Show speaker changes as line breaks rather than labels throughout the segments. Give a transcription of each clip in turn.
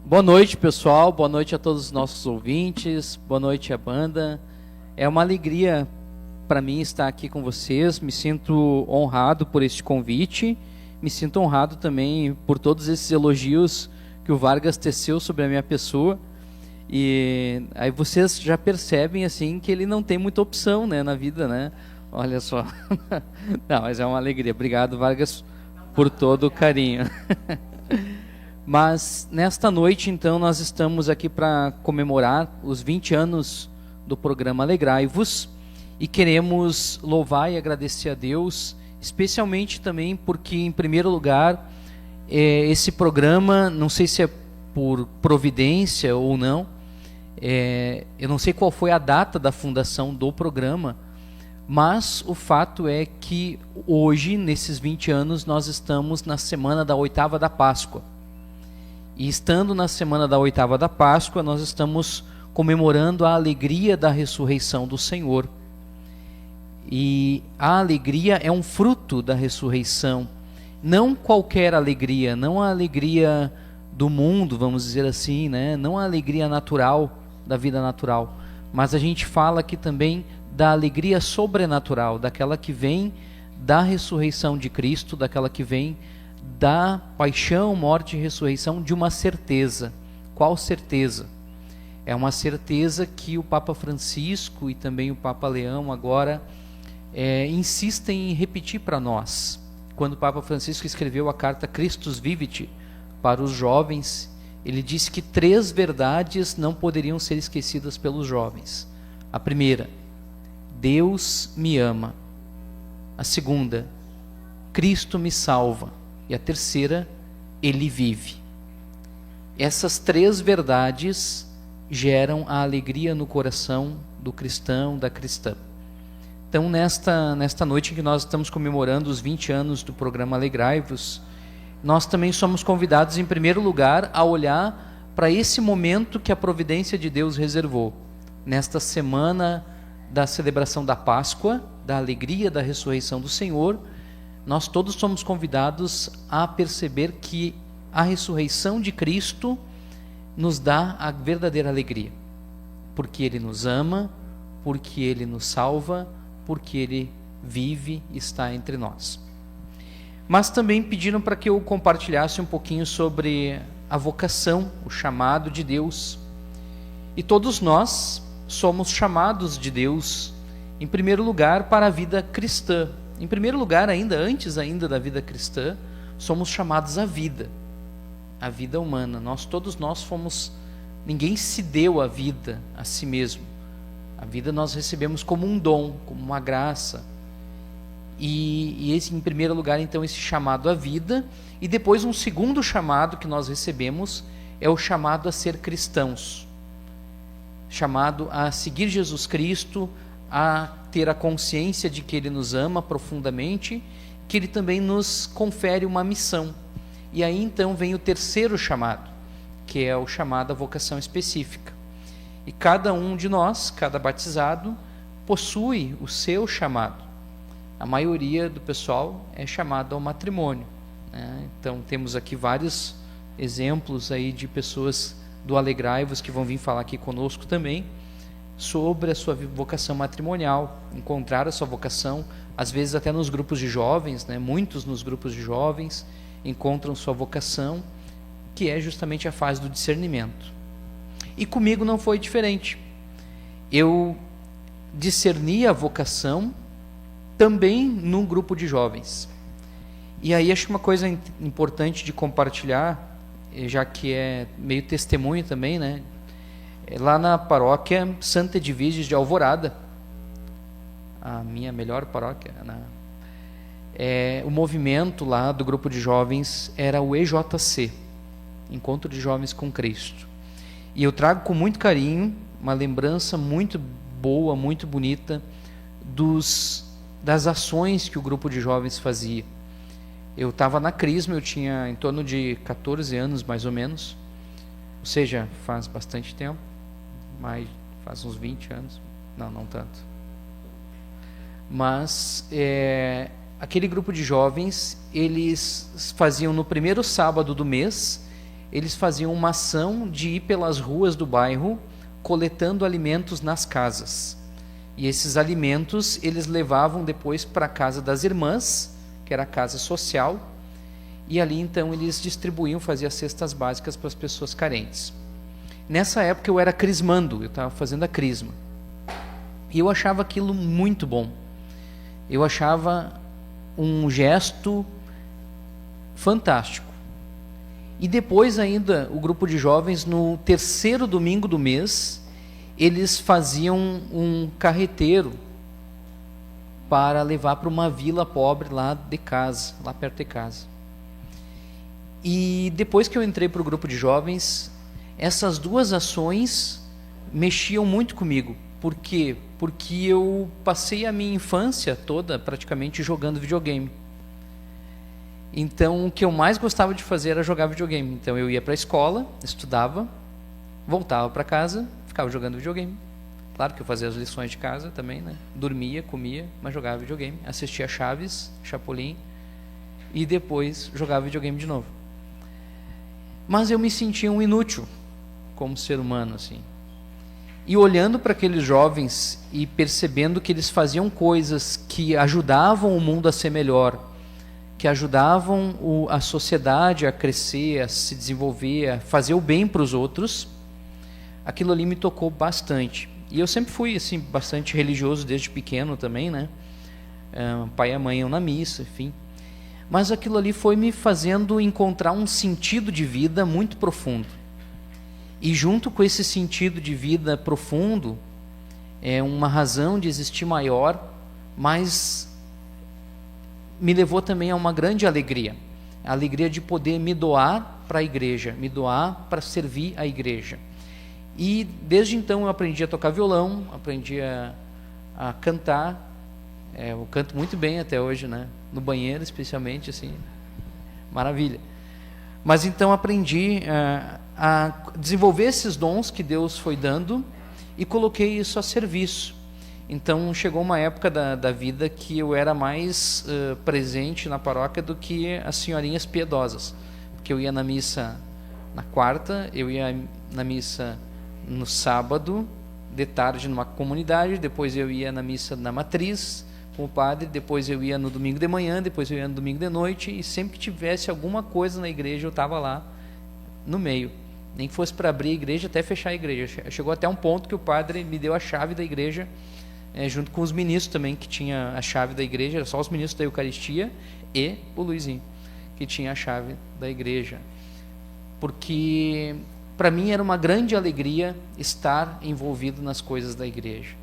Boa noite, pessoal. Boa noite a todos os nossos ouvintes. Boa noite à banda. É uma alegria para mim estar aqui com vocês. Me sinto honrado por este convite. Me sinto honrado também por todos esses elogios que o Vargas teceu sobre a minha pessoa. E aí vocês já percebem assim que ele não tem muita opção, né, na vida, né? Olha só. Não, mas é uma alegria. Obrigado, Vargas, por todo o carinho. Mas nesta noite, então, nós estamos aqui para comemorar os 20 anos do programa Alegrai-vos e queremos louvar e agradecer a Deus, especialmente também porque, em primeiro lugar, esse programa, não sei se é por providência ou não, eu não sei qual foi a data da fundação do programa, mas o fato é que hoje, nesses 20 anos, nós estamos na semana da oitava da Páscoa. E estando na semana da oitava da Páscoa, nós estamos comemorando a alegria da ressurreição do Senhor. E a alegria é um fruto da ressurreição. Não qualquer alegria, não a alegria do mundo, vamos dizer assim, né? Não a alegria natural, da vida natural. Mas a gente fala aqui também da alegria sobrenatural, daquela que vem da ressurreição de Cristo, daquela que vem da paixão, morte e ressurreição, de uma certeza. Qual certeza? É uma certeza que o Papa Francisco e também o Papa Leão agora insistem em repetir para nós. Quando o Papa Francisco escreveu a carta Christus Vivit para os jovens, ele disse que 3 verdades não poderiam ser esquecidas pelos jovens. A primeira, Deus me ama. A segunda, Cristo me salva. E a terceira, Ele vive. Essas 3 verdades geram a alegria no coração do cristão, da cristã. Então, nesta noite em que nós estamos comemorando os 20 anos do programa Alegrai-vos, nós também somos convidados, em primeiro lugar, a olhar para esse momento que a providência de Deus reservou. Nesta semana da celebração da Páscoa, da alegria da ressurreição do Senhor, nós todos somos convidados a perceber que a ressurreição de Cristo nos dá a verdadeira alegria. Porque Ele nos ama, porque Ele nos salva, porque Ele vive e está entre nós. Mas também pediram para que eu compartilhasse um pouquinho sobre a vocação, o chamado de Deus. E todos nós somos chamados de Deus, em primeiro lugar, para a vida cristã. Em primeiro lugar, antes da vida cristã, somos chamados à vida, a vida humana. Todos nós fomos, ninguém se deu a vida a si mesmo. A vida nós recebemos como um dom, como uma graça. E esse, em primeiro lugar, então, esse chamado à vida. E depois um segundo chamado que nós recebemos é o chamado a ser cristãos. Chamado a seguir Jesus Cristo, a ter a consciência de que Ele nos ama profundamente, que Ele também nos confere uma missão. E aí então vem o terceiro chamado, que é o chamado à vocação específica. E cada um de nós, cada batizado, possui o seu chamado. A maioria do pessoal é chamado ao matrimônio, né? Então temos aqui vários exemplos aí de pessoas do Alegrai-vos que vão vir falar aqui conosco também, sobre a sua vocação matrimonial, encontrar a sua vocação, às vezes até nos grupos de jovens, né? Muitos nos grupos de jovens encontram sua vocação, que é justamente a fase do discernimento. E comigo não foi diferente. Eu discerni a vocação também num grupo de jovens. E aí acho que uma coisa importante de compartilhar, já que é meio testemunho também, né? Lá na paróquia Santa Edviges de Alvorada, a minha melhor paróquia, né? O movimento lá do grupo de jovens era o EJC, Encontro de Jovens com Cristo. E eu trago com muito carinho uma lembrança muito boa, muito bonita das ações que o grupo de jovens fazia. Eu estava na Crisma, eu tinha em torno de 14 anos mais ou menos, ou seja, faz bastante tempo. Mas faz uns 20 anos, não tanto. Mas aquele grupo de jovens, eles faziam no primeiro sábado do mês, eles faziam uma ação de ir pelas ruas do bairro coletando alimentos nas casas. E esses alimentos eles levavam depois para a casa das irmãs, que era a casa social, e ali então eles distribuíam, faziam cestas básicas para as pessoas carentes. Nessa época eu era crismando, eu estava fazendo a crisma. E eu achava aquilo muito bom. Eu achava um gesto fantástico. E depois ainda, o grupo de jovens, no terceiro domingo do mês, eles faziam um carreteiro para levar para uma vila pobre lá de casa, lá perto de casa. E depois que eu entrei para o grupo de jovens, essas duas ações mexiam muito comigo. Por quê? Porque eu passei a minha infância toda praticamente jogando videogame. Então, o que eu mais gostava de fazer era jogar videogame. Então, eu ia para a escola, estudava, voltava para casa, ficava jogando videogame. Claro que eu fazia as lições de casa também, né? Dormia, comia, mas jogava videogame. Assistia Chaves, Chapolin e depois jogava videogame de novo. Mas eu me sentia um inútil como ser humano, assim. E olhando para aqueles jovens e percebendo que eles faziam coisas que ajudavam o mundo a ser melhor, que ajudavam a sociedade a crescer, a se desenvolver, a fazer o bem para os outros, aquilo ali me tocou bastante. E eu sempre fui assim bastante religioso desde pequeno também, né? Pai e mãe iam na missa, enfim. Mas aquilo ali foi me fazendo encontrar um sentido de vida muito profundo. E junto com esse sentido de vida profundo, uma razão de existir maior, mas me levou também a uma grande alegria. A alegria de poder me doar para a igreja, me doar para servir a igreja. E desde então eu aprendi a tocar violão, aprendi a cantar. Eu canto muito bem até hoje, né? No banheiro especialmente, assim, maravilha. Mas então aprendi a desenvolver esses dons que Deus foi dando e coloquei isso a serviço. Então chegou uma época da vida que eu era mais presente na paróquia do que as senhorinhas piedosas, porque eu ia na missa na quarta, eu ia na missa no sábado de tarde numa comunidade, depois eu ia na missa na matriz com o padre, depois eu ia no domingo de manhã, depois eu ia no domingo de noite, e sempre que tivesse alguma coisa na igreja eu estava lá no meio, nem que fosse para abrir a igreja até fechar a igreja. Chegou até um ponto que o padre me deu a chave da igreja, junto com os ministros também, que tinha a chave da igreja, era só os ministros da Eucaristia e o Luizinho, que tinha a chave da igreja. Porque para mim era uma grande alegria estar envolvido nas coisas da igreja.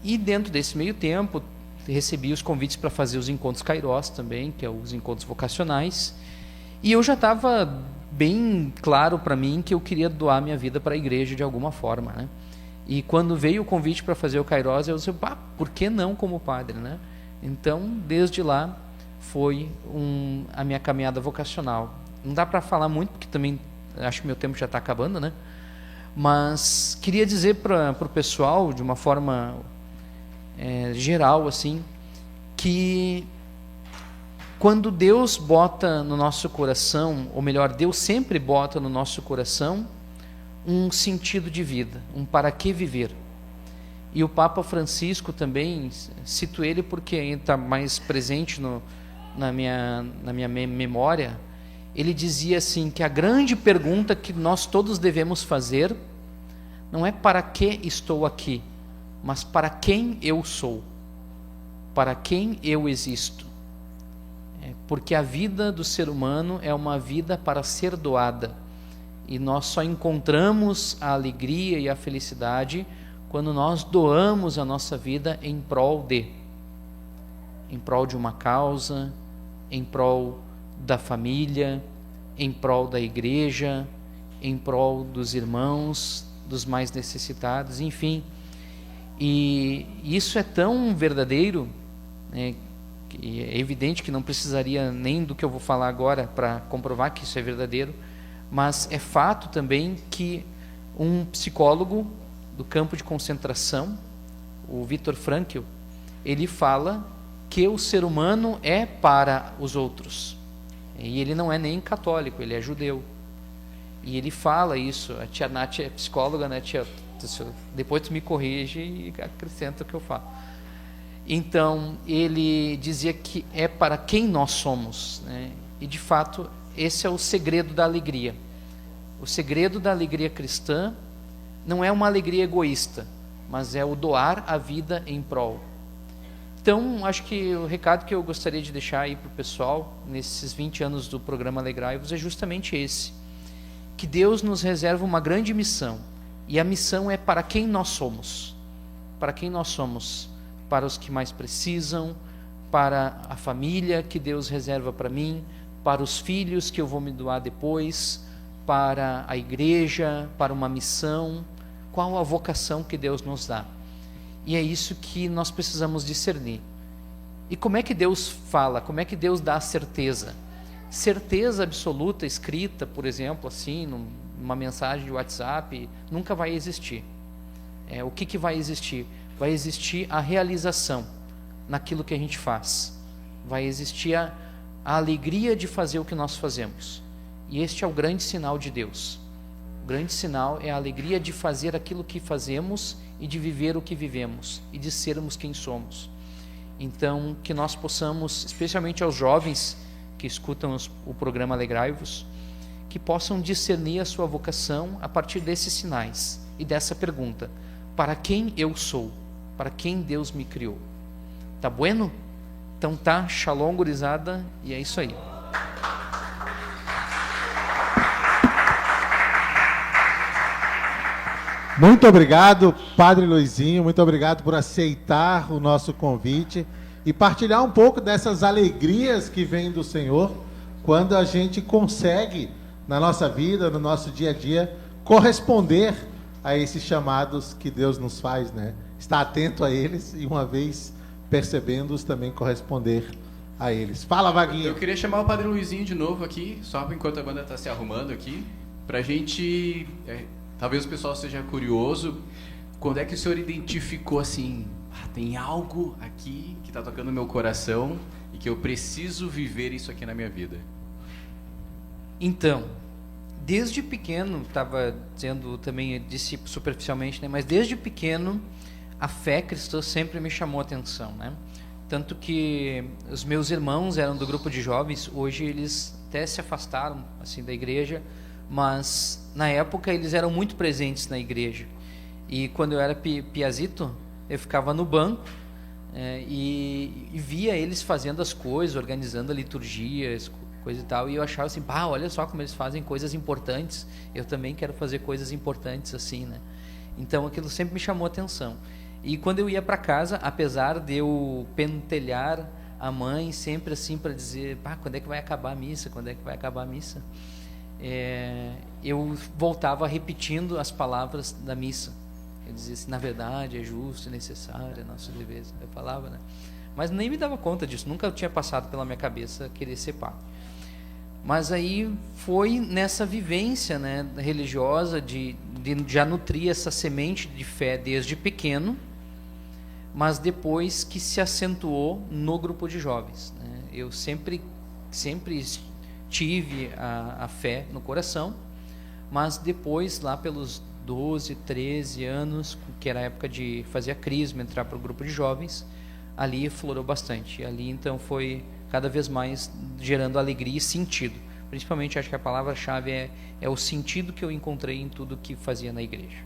E dentro desse meio tempo, recebi os convites para fazer os encontros Kairos também, que é os encontros vocacionais, e eu já estava bem claro para mim que eu queria doar minha vida para a igreja de alguma forma, né? E quando veio o convite para fazer o Kairos, eu disse, por que não como padre, né? Então, desde lá, foi a minha caminhada vocacional. Não dá para falar muito, porque também acho que meu tempo já está acabando, né? Mas queria dizer para o pessoal, de uma forma geral, assim, que quando Deus bota no nosso coração, ou melhor, Deus sempre bota no nosso coração um sentido de vida, um para que viver. E o Papa Francisco também, cito ele porque ainda está mais presente na minha memória, ele dizia assim, que a grande pergunta que nós todos devemos fazer não é para que estou aqui, mas para quem eu sou, para quem eu existo. Porque a vida do ser humano é uma vida para ser doada, e nós só encontramos a alegria e a felicidade quando nós doamos a nossa vida em prol de uma causa, em prol da família, em prol da igreja, em prol dos irmãos, dos mais necessitados, enfim. E isso é tão verdadeiro, né, que é evidente que não precisaria nem do que eu vou falar agora para comprovar que isso é verdadeiro, mas é fato também que um psicólogo do campo de concentração, o Viktor Frankl, ele fala que o ser humano é para os outros. E ele não é nem católico, ele é judeu. E ele fala isso. A tia Nath é psicóloga, né, tia? Depois tu me corrige e acrescenta o que eu falo. Então, ele dizia que é para quem nós somos, né? E de fato, esse é o segredo da alegria. O segredo da alegria cristã não é uma alegria egoísta, mas é o doar a vida em prol. Então, acho que o recado que eu gostaria de deixar aí para o pessoal, nesses 20 anos do programa Alegrai-vos, é justamente esse. Que Deus nos reserva uma grande missão, e a missão é para quem nós somos. Para quem nós somos? Para os que mais precisam, para a família que Deus reserva para mim, para os filhos que eu vou me doar depois, para a igreja, para uma missão. Qual a vocação que Deus nos dá? E é isso que nós precisamos discernir. E como é que Deus fala? Como é que Deus dá certeza? Certeza absoluta, escrita, por exemplo, assim, numa mensagem de WhatsApp, nunca vai existir. O que vai existir? Vai existir a realização naquilo que a gente faz. Vai existir a alegria de fazer o que nós fazemos. E este é o grande sinal de Deus. O grande sinal é a alegria de fazer aquilo que fazemos e de viver o que vivemos e de sermos quem somos. Então, que nós possamos, especialmente aos jovens que escutam o programa Alegrai-vos, que possam discernir a sua vocação a partir desses sinais e dessa pergunta: para quem eu sou? Para quem Deus me criou? Tá bueno? Então tá, shalom gurizada, e é isso aí.
Muito obrigado, Padre Luizinho, muito obrigado por aceitar o nosso convite e partilhar um pouco dessas alegrias que vêm do Senhor quando a gente consegue, na nossa vida, no nosso dia a dia, corresponder a esses chamados que Deus nos faz, né? Estar atento a eles e, uma vez percebendo-os, também corresponder a eles. Fala, Vaguinho.
Eu queria chamar o Padre Luizinho de novo aqui, só enquanto a banda está se arrumando aqui, para a gente... Talvez o pessoal seja curioso, quando é que o senhor identificou assim, tem algo aqui que está tocando no meu coração e que eu preciso viver isso aqui na minha vida?
Então, desde pequeno, estava dizendo também, disse superficialmente, né, mas desde pequeno a fé cristã sempre me chamou a atenção, né? Tanto que os meus irmãos eram do grupo de jovens, hoje eles até se afastaram assim da igreja, mas na época eles eram muito presentes na igreja. E quando eu era piazito, eu ficava no banco e via eles fazendo as coisas, organizando a liturgia, coisa e tal, e eu achava assim, olha só como eles fazem coisas importantes, eu também quero fazer coisas importantes assim, né? Então aquilo sempre me chamou a atenção. E quando eu ia para casa, apesar de eu pentelhar a mãe sempre assim para dizer, quando é que vai acabar a missa, quando é que vai acabar a missa, eu voltava repetindo as palavras da missa. Eu dizia assim, na verdade é justo e necessário, é nosso dever. Eu falava, né? Mas nem me dava conta disso, nunca tinha passado pela minha cabeça querer ser padre. Mas aí foi nessa vivência, né, religiosa, de já nutrir essa semente de fé desde pequeno, mas depois que se acentuou no grupo de jovens, né? Eu sempre tive a fé no coração, mas depois, lá pelos 12, 13 anos, que era a época de fazer a crisma, entrar para o grupo de jovens, ali florou bastante. E ali então foi cada vez mais gerando alegria e sentido. Principalmente acho que a palavra-chave é o sentido que eu encontrei em tudo que fazia na igreja.